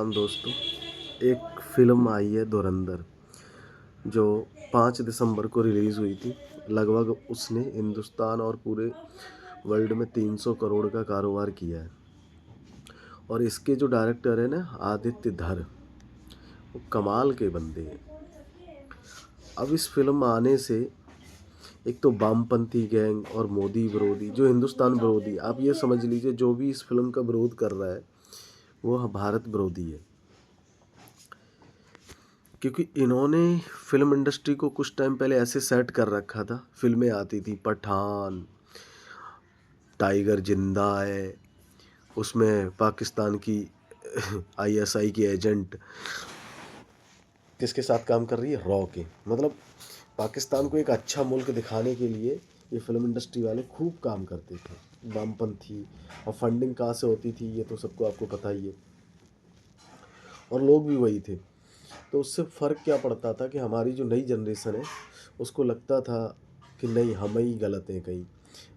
हम दोस्तों, एक फ़िल्म आई है धुरंधर, जो 5 दिसंबर को रिलीज़ हुई थी। लगभग उसने हिंदुस्तान और पूरे वर्ल्ड में 300 करोड़ का कारोबार किया है। और इसके जो डायरेक्टर है ना, आदित्य धर, वो कमाल के बंदे हैं। अब इस फ़िल्म आने से एक तो वामपंथी गैंग और मोदी विरोधी, जो हिंदुस्तान विरोधी, आप ये समझ लीजिए, जो भी इस फ़िल्म का विरोध कर रहा है वो भारत विरोधी है। क्योंकि इन्होंने फिल्म इंडस्ट्री को कुछ टाइम पहले ऐसे सेट कर रखा था। फिल्में आती थी, पठान, टाइगर जिंदा है, उसमें पाकिस्तान की आईएसआई की एजेंट किसके साथ काम कर रही है, रॉ के। मतलब पाकिस्तान को एक अच्छा मुल्क दिखाने के लिए ये फिल्म इंडस्ट्री वाले खूब काम करते थे, वामपंथी। और फंडिंग कहाँ से होती थी ये तो सबको आपको पता ही है, और लोग भी वही थे। तो उससे फ़र्क क्या पड़ता था कि हमारी जो नई जनरेशन है उसको लगता था कि नहीं, हम ही गलत हैं कहीं।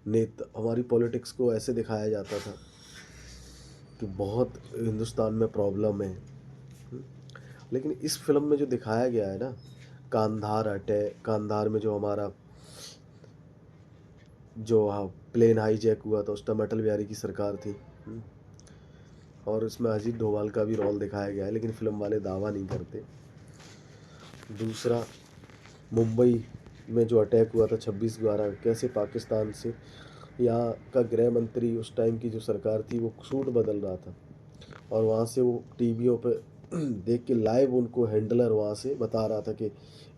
नेता, हमारी पॉलिटिक्स को ऐसे दिखाया जाता था कि बहुत हिंदुस्तान में प्रॉब्लम है। लेकिन इस फिल्म में जो दिखाया गया है ना, कांधार अटैक, कांधार में जो हमारा जो प्लेन हाईजैक हुआ था उस टाइम अटल बिहारी की सरकार थी। और इसमें अजीत डोभाल का भी रोल दिखाया गया है, लेकिन फिल्म वाले दावा नहीं करते। दूसरा, मुंबई में जो अटैक हुआ था 26/12, कैसे पाकिस्तान से यहाँ का गृह मंत्री उस टाइम की जो सरकार थी वो सूट बदल रहा था, और वहाँ से वो टीवियों पे देख के लाइव उनको हैंडलर वहाँ से बता रहा था कि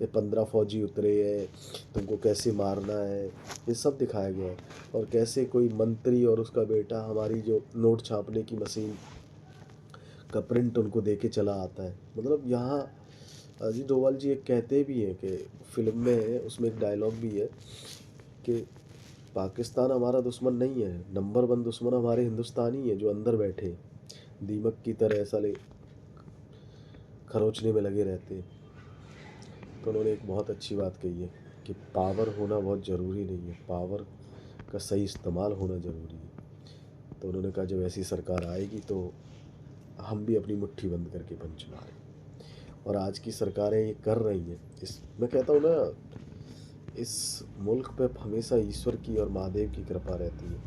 ये 15 फौजी उतरे हैं, तुमको कैसे मारना है। ये सब दिखाया गया है। और कैसे कोई मंत्री और उसका बेटा हमारी जो नोट छापने की मशीन का प्रिंट उनको दे के चला आता है। मतलब यहाँ अजीत डोभाल जी एक कहते भी हैं कि फिल्म में, उसमें एक डायलॉग भी है कि पाकिस्तान हमारा दुश्मन नहीं है, नंबर 1 दुश्मन हमारे हिंदुस्तानी है जो अंदर बैठे दीमक की तरह साले खरोचने में लगे रहते हैं। तो उन्होंने एक बहुत अच्छी बात कही है कि पावर होना बहुत ज़रूरी नहीं है, पावर का सही इस्तेमाल होना ज़रूरी है। तो उन्होंने कहा जब ऐसी सरकार आएगी तो हम भी अपनी मुट्ठी बंद करके पंच मारें। और आज की सरकारें ये कर रही हैं। इस, मैं कहता हूँ ना, इस मुल्क पे हमेशा ईश्वर की और महादेव की कृपा रहती है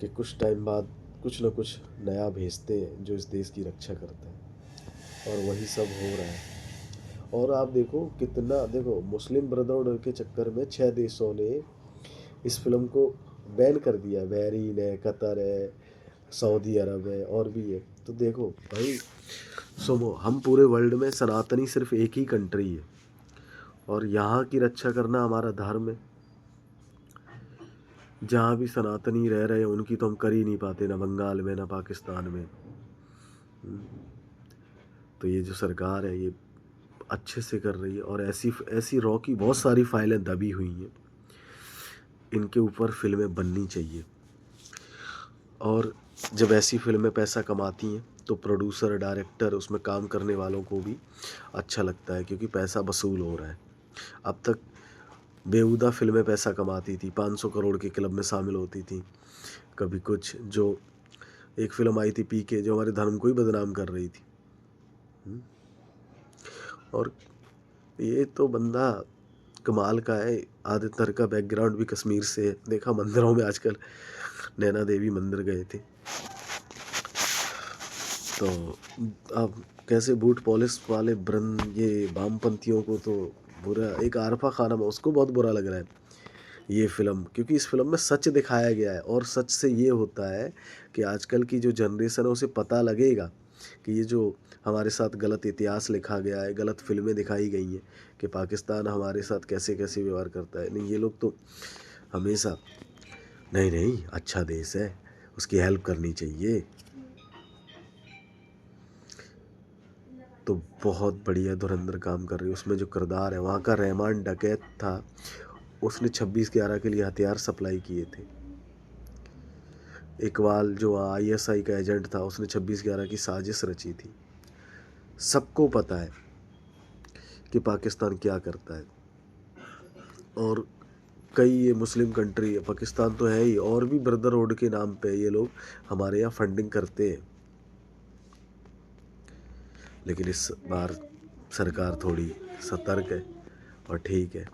कि कुछ टाइम बाद कुछ न कुछ नया भेजते हैं जो इस देश की रक्षा करता है, और वही सब हो रहा है। और आप देखो कितना, देखो मुस्लिम ब्रदरहुड के चक्कर में 6 देशों ने इस फिल्म को बैन कर दिया। बहरीन है, कतर है, सऊदी अरब है, और भी है। तो देखो भाई, सुनो, हम पूरे वर्ल्ड में सनातनी सिर्फ एक ही कंट्री है, और यहाँ की रक्षा करना हमारा धर्म है। जहाँ भी सनातनी रह रहे हैं उनकी तो हम कर ही नहीं पाते, ना बंगाल में ना पाकिस्तान में। तो ये जो सरकार है ये अच्छे से कर रही है, और ऐसी ऐसी रॉ की बहुत सारी फाइलें दबी हुई हैं, इनके ऊपर फिल्में बननी चाहिए। और जब ऐसी फिल्में पैसा कमाती हैं तो प्रोड्यूसर, डायरेक्टर, उसमें काम करने वालों को भी अच्छा लगता है, क्योंकि पैसा वसूल हो रहा है। अब तक बेहुदा फिल्में पैसा कमाती थी, 500 करोड़ के क्लब में शामिल होती थी। कभी कुछ, जो एक फिल्म आई थी पीके, जो हमारे धर्म को ही बदनाम कर रही थी। और ये तो बंदा कमाल का है। आदित्य का बैकग्राउंड भी कश्मीर से है। देखा मंदिरों में आजकल, नैना देवी मंदिर गए थे तो अब कैसे बूट पॉलिश वाले ये वामपंथियों को तो बुरा, एक आरफा खानम है, उसको बहुत बुरा लग रहा है ये फिल्म, क्योंकि इस फिल्म में सच दिखाया गया है। और सच से ये होता है कि आजकल की जो जनरेशन है उसे पता लगेगा कि ये जो हमारे साथ गलत इतिहास लिखा गया है, गलत फिल्में दिखाई गई हैं कि पाकिस्तान हमारे साथ कैसे कैसे व्यवहार करता है। नहीं, ये लोग तो हमेशा नहीं नहीं, अच्छा देश है, उसकी हेल्प करनी चाहिए। तो बहुत बढ़िया धुरंधर काम कर रही है। उसमें जो किरदार है, वहाँ का रहमान डकैत था, उसने 26/11 के लिए हथियार सप्लाई किए थे। इकबाल जो आईएसआई का एजेंट था, उसने 26/11 की साजिश रची थी। सबको पता है कि पाकिस्तान क्या करता है। और कई ये मुस्लिम कंट्री है, पाकिस्तान तो है ही, और भी ब्रदरहुड के नाम पे ये लोग हमारे यहाँ फंडिंग करते हैं। लेकिन इस बार सरकार थोड़ी सतर्क है और ठीक है।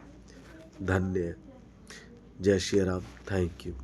धन्य है। जय श्री राम। Thank you.